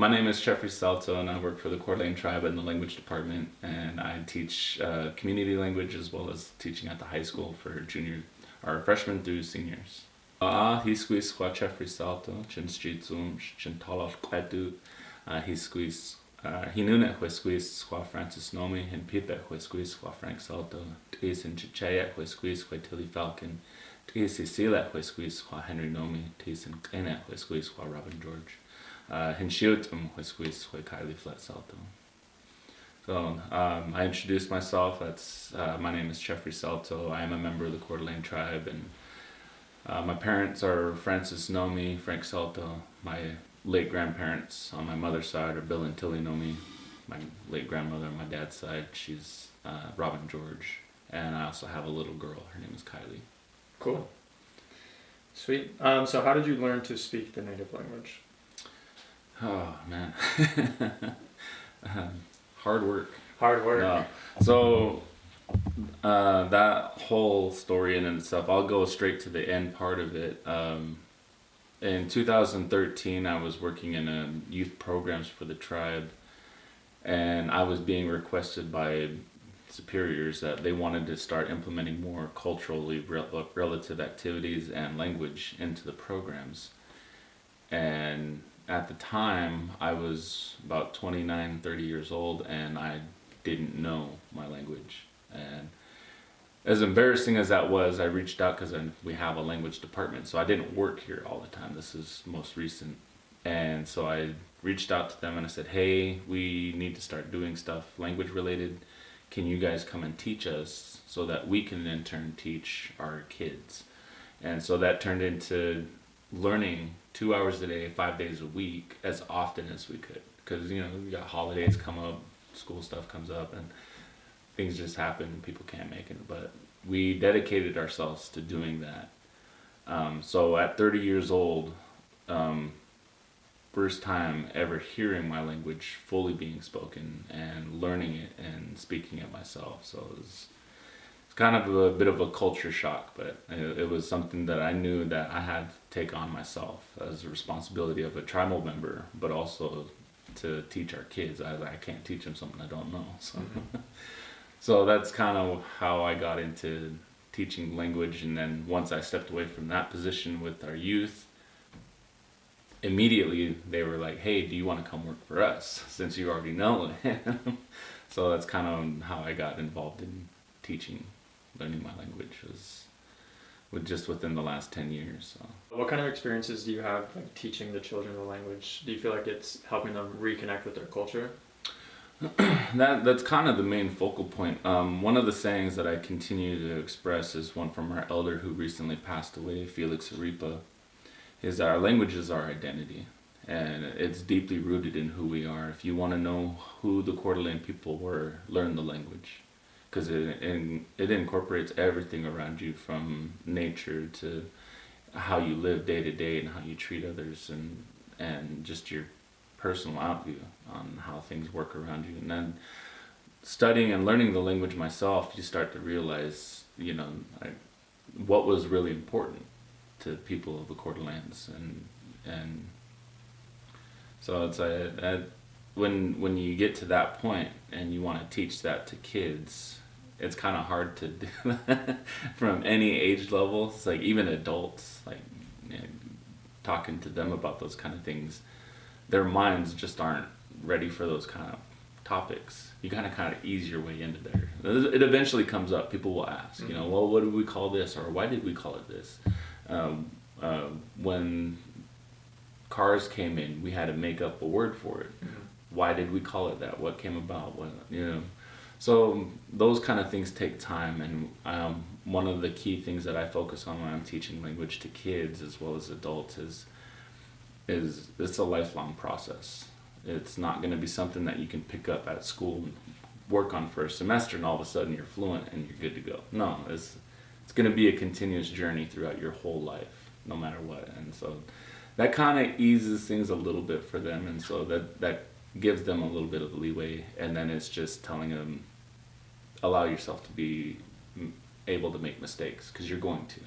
My name is Jeffrey Salto, and I work for the Coeur tribe in the language department, and I teach community language as well as teaching at the high school for junior or freshmen through seniors. He squeezed qua Jeffrey Salto, chin streetsum, chin talal quedu, he squeezed. He knew that he squeezed qua Francis Nomi, and Pipe he squeezed qua Frank Salto, Tis in Chichaya he squeezed qua Tilly Falcon, Tis Cecilia he squeezed qua Henry Nomi, Tis in Kena he squeezed qua Robin George. Hinshiutum Whisquis Kylie Flat Salto. So I introduced myself. That's my name is Jeffrey Salto. I am a member of the Coeur d'Alene tribe, and my parents are Francis Nomi, Frank Salto. My late grandparents on my mother's side are Bill and Tilly Nomi. My late grandmother on my dad's side, she's Robin George, and I also have a little girl. Her name is Kylie. Cool. Sweet. So how did you learn to speak the native language? Oh man, hard work. Hard work. So that whole story in itself, I'll go straight to the end part of it. In 2013, I was working in youth programs for the tribe, and I was being requested by superiors that they wanted to start implementing more culturally relative activities and language into the programs. And at the time, I was about 29, 30 years old, and I didn't know my language. And as embarrassing as that was, I reached out because we have a language department, so I didn't work here all the time. This is most recent. And so I reached out to them and I said, hey, we need to start doing stuff language related. Can you guys come and teach us so that we can in turn teach our kids? And so that turned into learning 2 hours a day, 5 days a week, as often as we could. Because, we got holidays come up, school stuff comes up, and things just happen, and people can't make it. But we dedicated ourselves to doing that. So at 30 years old, first time ever hearing my language fully being spoken and learning it and speaking it myself. So it's kind of a bit of a culture shock, but it was something that I knew that I had to take on myself as a responsibility of a tribal member, but also to teach our kids. I can't teach them something I don't know. So, so that's kind of how I got into teaching language. And then once I stepped away from that position with our youth, immediately they were like, hey, do you want to come work for us since you already know it? So that's kind of how I got involved in teaching. Learning my language was just within the last 10 years. So. What kind of experiences do you have teaching the children the language? Do you feel like it's helping them reconnect with their culture? That's kind of the main focal point. One of the sayings that I continue to express is one from our elder who recently passed away, Felix Aripa, is that our language is our identity. And it's deeply rooted in who we are. If you want to know who the Coeur d'Alene people were, learn the language. Because it incorporates everything around you, from nature to how you live day to day and how you treat others, and just your personal outview on how things work around you. And then studying and learning the language myself, you start to realize, what was really important to people of the Coeur d'Alenes, and so it's when you get to that point and you want to teach that to kids, it's kind of hard to do that from any age level. It's like even adults, talking to them about those kind of things, their minds just aren't ready for those kind of topics. You gotta kind of ease your way into there. It eventually comes up. People will ask, well, what do we call this, or why did we call it this? When cars came in, we had to make up a word for it. Why did we call it that? What came about? So those kind of things take time, and one of the key things that I focus on when I'm teaching language to kids as well as adults is it's a lifelong process. It's not going to be something that you can pick up at school and work on for a semester and all of a sudden you're fluent and you're good to go. No, it's going to be a continuous journey throughout your whole life, no matter what. And so that kind of eases things a little bit for them, and so that gives them a little bit of leeway. And then it's just telling them, allow yourself to be able to make mistakes, because you're going to.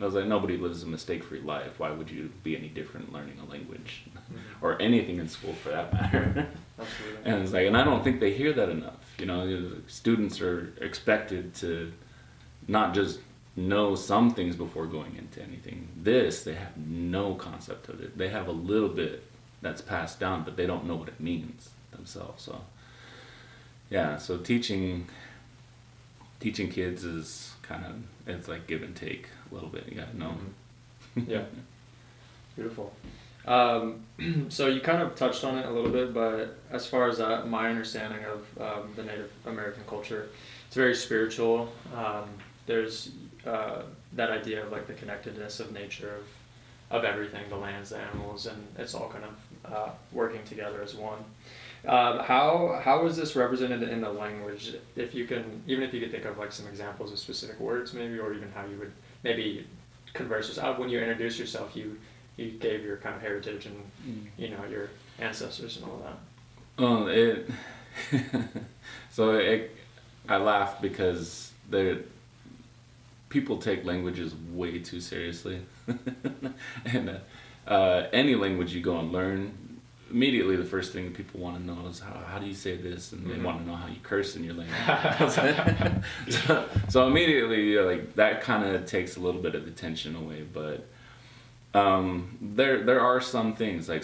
I was like, nobody lives a mistake-free life. Why would you be any different learning a language Mm-hmm. or anything in school for that matter? Absolutely. And it's like, and I don't think they hear that enough. You know, students are expected to not just know some things before going into anything. This, they have no concept of it. They have a little bit that's passed down, but they don't know what it means themselves. So, yeah, so teaching kids is kind of, it's like give and take a little bit. You gotta know. Mm-hmm. Yeah. Beautiful. So you kind of touched on it a little bit, but as far as my understanding of the Native American culture, it's very spiritual. There's that idea of like the connectedness of nature, of everything, the lands, the animals, and it's all kind of working together as one. How is this represented in the language? If you can, even if you could think of like some examples of specific words, maybe, or even how you would maybe converse with. When you introduce yourself, you gave your kind of heritage and you know your ancestors and all that. I laugh because people take languages way too seriously, and any language you go and learn, immediately the first thing people want to know is how do you say this, and they want to know how you curse in your language. so immediately like that kind of takes a little bit of the tension away, but there are some things like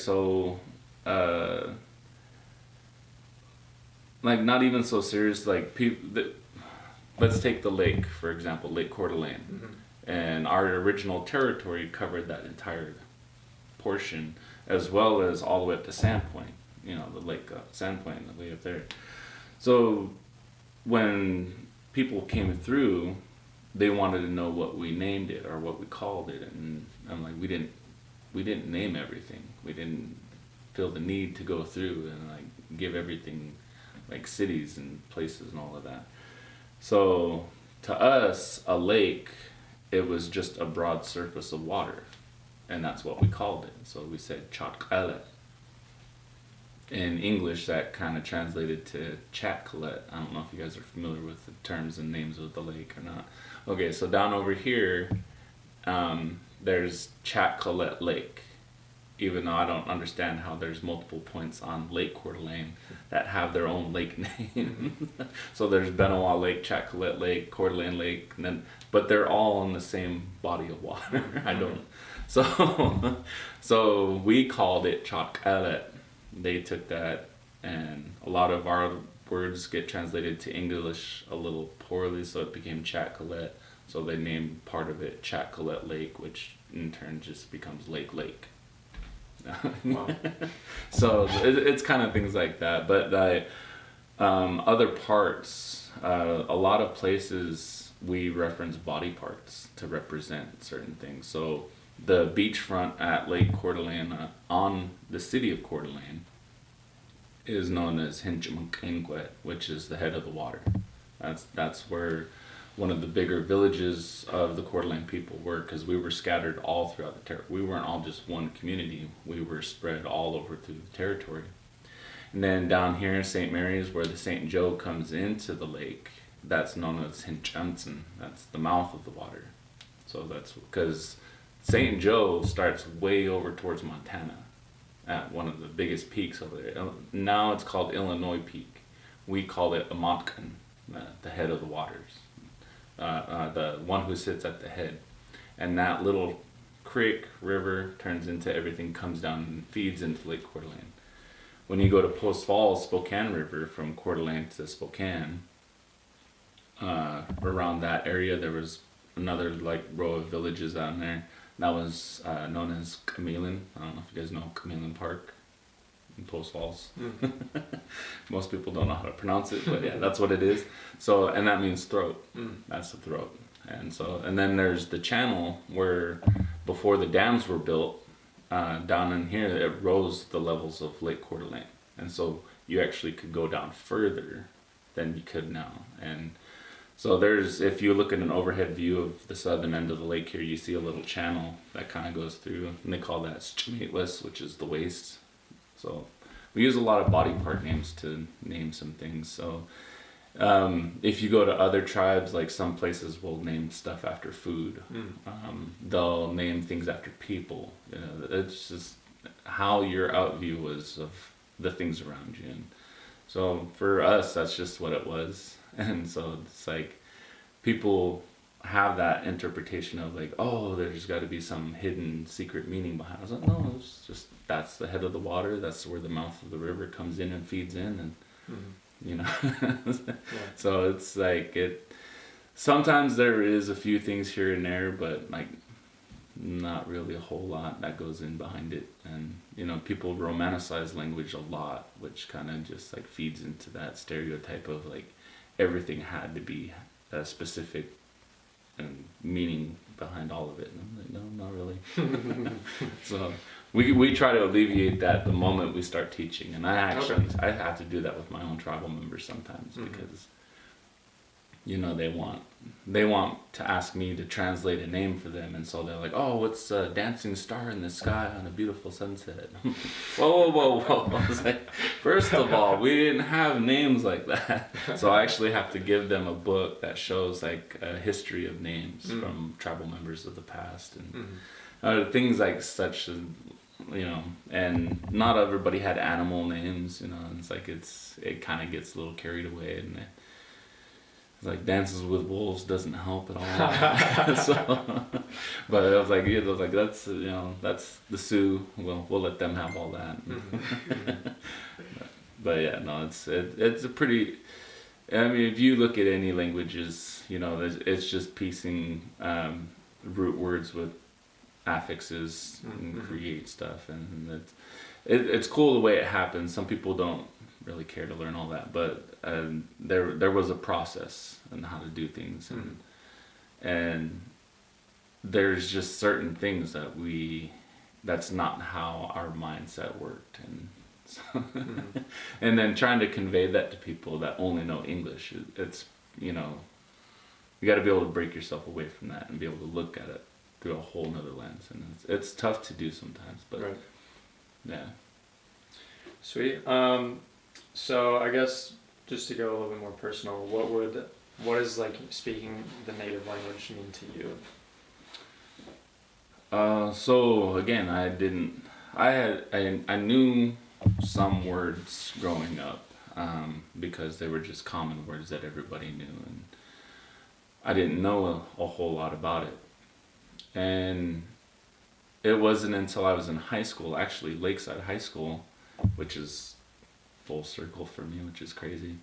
like not even so serious, like people let's take the lake for example, Lake Coeur d'Alene. And our original territory covered that entire portion, as well as all the way up to Sandpoint, you know, the lake Sandpoint, the way up there. So when people came through, they wanted to know what we named it or what we called it, and I'm like, we didn't name everything. We didn't feel the need to go through and like give everything like cities and places and all of that. So to us, a lake, it was just a broad surface of water, and that's what we called it. So we said Chotkalet. In English, that kind of translated to Chatcalet. I don't know if you guys are familiar with the terms and names of the lake or not. Okay, so down over here, there's Chatcalet Lake. Even though I don't understand how there's multiple points on Lake Coeur d'Alene that have their own lake name. So there's Benoit Lake, Chatcalet Lake, Coeur d'Alene Lake, and then, but they're all in the same body of water. I don't. So we called it Chotkalet. They took that, and a lot of our words get translated to English a little poorly, so it became Chatcalet. So they named part of it Chatcalet Lake, which in turn just becomes Lake. Wow. So it's kind of things like that, but other parts, a lot of places we reference body parts to represent certain things. So the beachfront at Lake Coeur d'Alene on the city of Coeur d'Alene is known as Hinchamaquinquet, which is the head of the water. That's where one of the bigger villages of the Coeur d'Alene people were, because we were scattered all throughout the territory. We weren't all just one community. We were spread all over through the territory. And then down here in St. Mary's, where the St. Joe comes into the lake, that's known as Hinchamson. That's the mouth of the water. So that's because St. Joe starts way over towards Montana at one of the biggest peaks over there. Now it's called Illinois Peak. We call it Amotkan, the head of the waters. The one who sits at the head, and that little creek river turns into everything, comes down and feeds into Lake Coeur d'Alene. When you go to Post Falls, Spokane River, from Coeur d'Alene to Spokane, around that area there was another like row of villages down there that was known as Camelin. I don't know if you guys know Camelin Park in Post Falls. Most people don't know how to pronounce it, but yeah, that's what it is. So, and that means throat. That's the throat. And then there's the channel where before the dams were built, down in here it rose the levels of Lake Coeur d'Alene, and so you actually could go down further than you could now. And so there's, if you look at an overhead view of the southern end of the lake here, you see a little channel that kind of goes through, and they call that Schmeatlis, which is the waist. So we use a lot of body part names to name some things. So, If you go to other tribes, like some places will name stuff after food. They'll name things after people. You know, it's just how your outview was of the things around you. And so for us, that's just what it was. And so it's like people have that interpretation of like, oh, there's got to be some hidden secret meaning behind it. I was like, no, it's just that's the head of the water. That's where the mouth of the river comes in and feeds in, and you know. So it's like it. Sometimes there is a few things here and there, but like not really a whole lot that goes in behind it. And you know, people romanticize language a lot, which kind of just like feeds into that stereotype of like everything had to be a specific and meaning behind all of it. And I'm like, no, not really. So we try to alleviate that the moment we start teaching. And I have to do that with my own tribal members sometimes because you know they want to ask me to translate a name for them, and so they're like, oh, what's a dancing star in the sky on a beautiful sunset? whoa. I was like, first of all, we didn't have names like that. So I actually have to give them a book that shows like a history of names from tribal members of the past, and things like such as, you know, and not everybody had animal names, you know. It's like it kind of gets a little carried away, and like Dances with Wolves doesn't help at all. So, but I was like, that's, you know, that's the Sioux. We'll let them have all that. But yeah, no, it's a pretty. I mean, if you look at any languages, you know, it's just piecing root words with affixes and create stuff, and it's cool the way it happens. Some people don't really care to learn all that, but there was a process on how to do things, and there's just certain things that's not how our mindset worked, and so and then trying to convey that to people that only know English, it's, you know, you got to be able to break yourself away from that and be able to look at it through a whole nother lens, and it's tough to do sometimes, but yeah. Sweet. So I guess just to go a little bit more personal, what is like speaking the native language mean to you? So again, I knew some words growing up, because they were just common words that everybody knew, and I didn't know a whole lot about it. And it wasn't until I was in high school, actually Lakeside High School, which is full circle for me, which is crazy.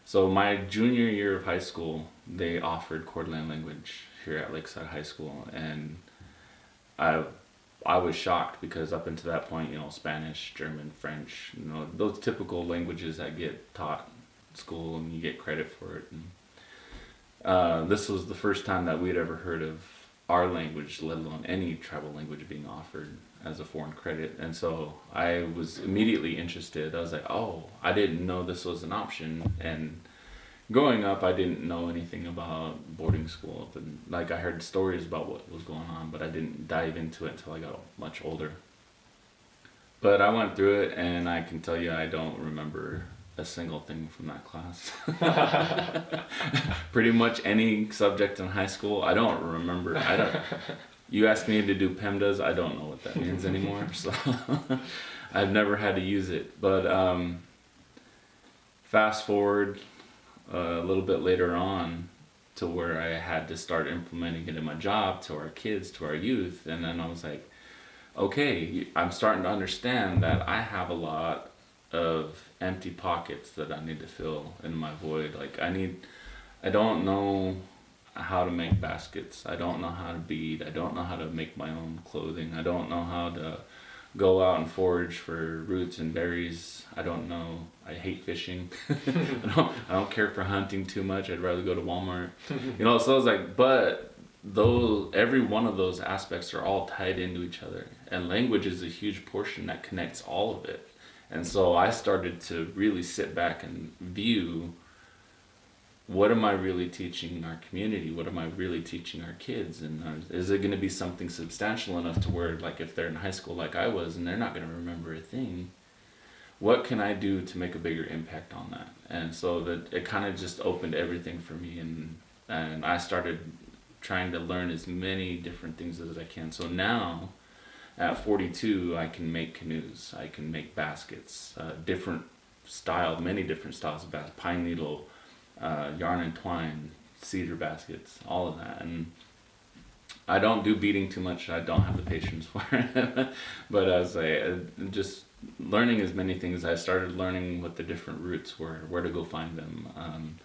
So my junior year of high school, they offered Coeur d'Alene language here at Lakeside High School, and I was shocked because up until that point, you know, Spanish, German, French, you know, those typical languages that get taught in school and you get credit for it. And this was the first time that we'd ever heard of our language, let alone any tribal language, being offered as a foreign credit. And so I was immediately interested. I was like, oh, I didn't know this was an option. And growing up, I didn't know anything about boarding school. And like, I heard stories about what was going on, but I didn't dive into it until I got much older. But I went through it, and I can tell you I don't remember a single thing from that class. Pretty much any subject in high school, I don't remember. You ask me to do PEMDAS, I don't know what that means anymore. So I've never had to use it. But fast forward a little bit later on to where I had to start implementing it in my job to our kids, to our youth. And then I was like, okay, I'm starting to understand that I have a lot of empty pockets that I need to fill in my void. Like I don't know how to make baskets. I don't know how to bead. I don't know how to make my own clothing. I don't know how to go out and forage for roots and berries. I don't know. I hate fishing. I don't care for hunting too much. I'd rather go to Walmart. You know, so I was like, but every one of those aspects are all tied into each other, and language is a huge portion that connects all of it. And so I started to really sit back and view, what am I really teaching our community? What am I really teaching our kids? And is it going to be something substantial enough to where, like, if they're in high school like I was and they're not going to remember a thing? what can I do to make a bigger impact on that? And so that it kind of just opened everything for me, and I started trying to learn as many different things as I can. So now, at 42, I can make canoes, I can make baskets, many different styles of baskets, pine needle, yarn and twine, cedar baskets, all of that. And I don't do beading too much. I don't have the patience for it. But as I just learning as many things, I started learning what the different roots were, where to go find them.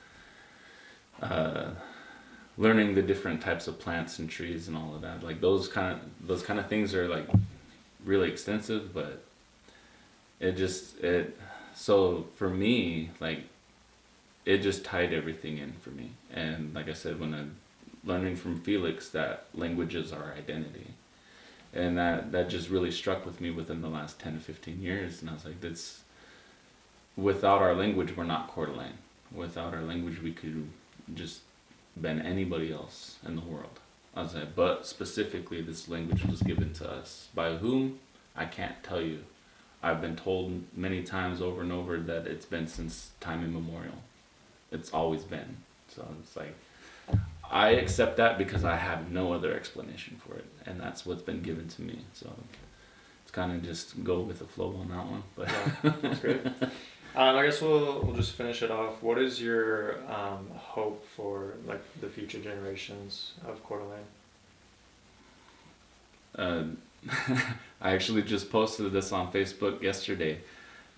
Learning the different types of plants and trees and all of that. Like those kind of things are like really extensive, but so for me, like, it just tied everything in for me. And like I said, when I'm learning from Felix that language is our identity, and that just really struck with me within the last 10 to 15 years. And I was like, that's, without our language, we're not Coeur d'Alene. Without our language, we could just been anybody else in the world. I was like, but specifically, this language was given to us. By whom? I can't tell you. I've been told many times over and over that it's been since time immemorial. It's always been. So it's like, I accept that because I have no other explanation for it, and that's what's been given to me. So it's kind of just go with the flow on that one. But yeah, that's great. I guess we'll just finish it off. What is your hope for like the future generations of Coeur d'Alene? I actually just posted this on Facebook yesterday,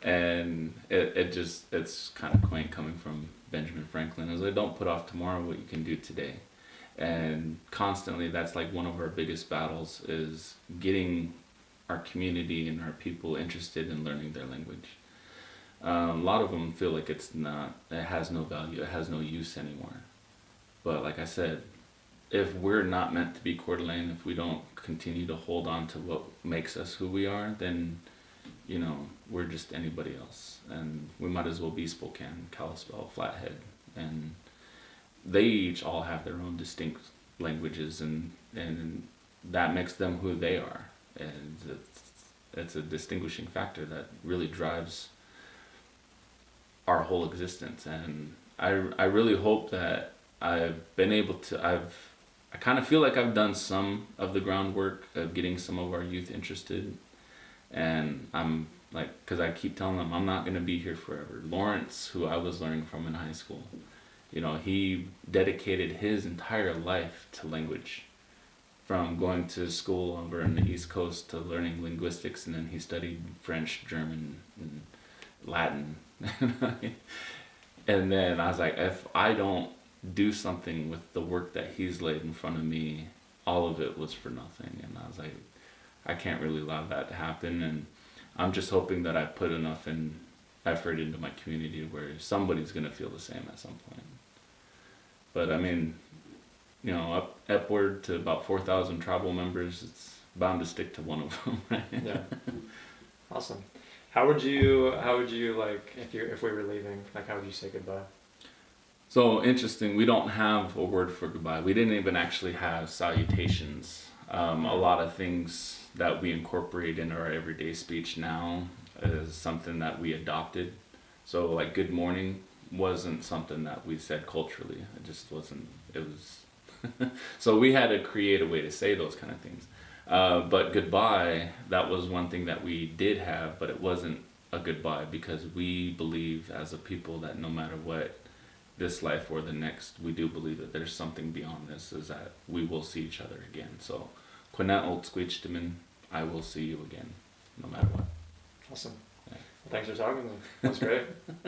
and it's kind of quaint coming from Benjamin Franklin. As I don't put off tomorrow what you can do today, and constantly that's like one of our biggest battles is getting our community and our people interested in learning their language. A lot of them feel like it has no value, it has no use anymore. But like I said, if we're not meant to be Coeur d'Alene, if we don't continue to hold on to what makes us who we are, then, you know, we're just anybody else. And we might as well be Spokane, Kalispell, Flathead. And they each all have their own distinct languages, and that makes them who they are. And it's a distinguishing factor that really drives our whole existence. And I really hope that I've been able to, I kind of feel like I've done some of the groundwork of getting some of our youth interested. And I'm like, because I keep telling them I'm not going to be here forever. Lawrence, who I was learning from in high school, you know, he dedicated his entire life to language, from going to school over in the East Coast to learning linguistics, and then he studied French, German, and Latin. And then I was like, if I don't do something with the work that he's laid in front of me, all of it was for nothing. And I was like, I can't really allow that to happen. And I'm just hoping that I put enough effort into my community where somebody's going to feel the same at some point. But I mean, you know, upward to about 4,000 tribal members, it's bound to stick to one of them, right? Yeah. Awesome. How would you like, if we were leaving, like, how would you say goodbye? So interesting, we don't have a word for goodbye. We didn't even actually have salutations. A lot of things that we incorporate in our everyday speech now is something that we adopted. So like good morning wasn't something that we said culturally. It just wasn't, it was, so we had to create a way to say those kind of things. But goodbye, that was one thing that we did have, but it wasn't a goodbye, because we believe as a people that no matter what, this life or the next, we do believe that there's something beyond this, is that we will see each other again. So, Quinette Old Squeechtiman, I will see you again, no matter what. Awesome. Yeah. Well, thanks for talking to me. That's great.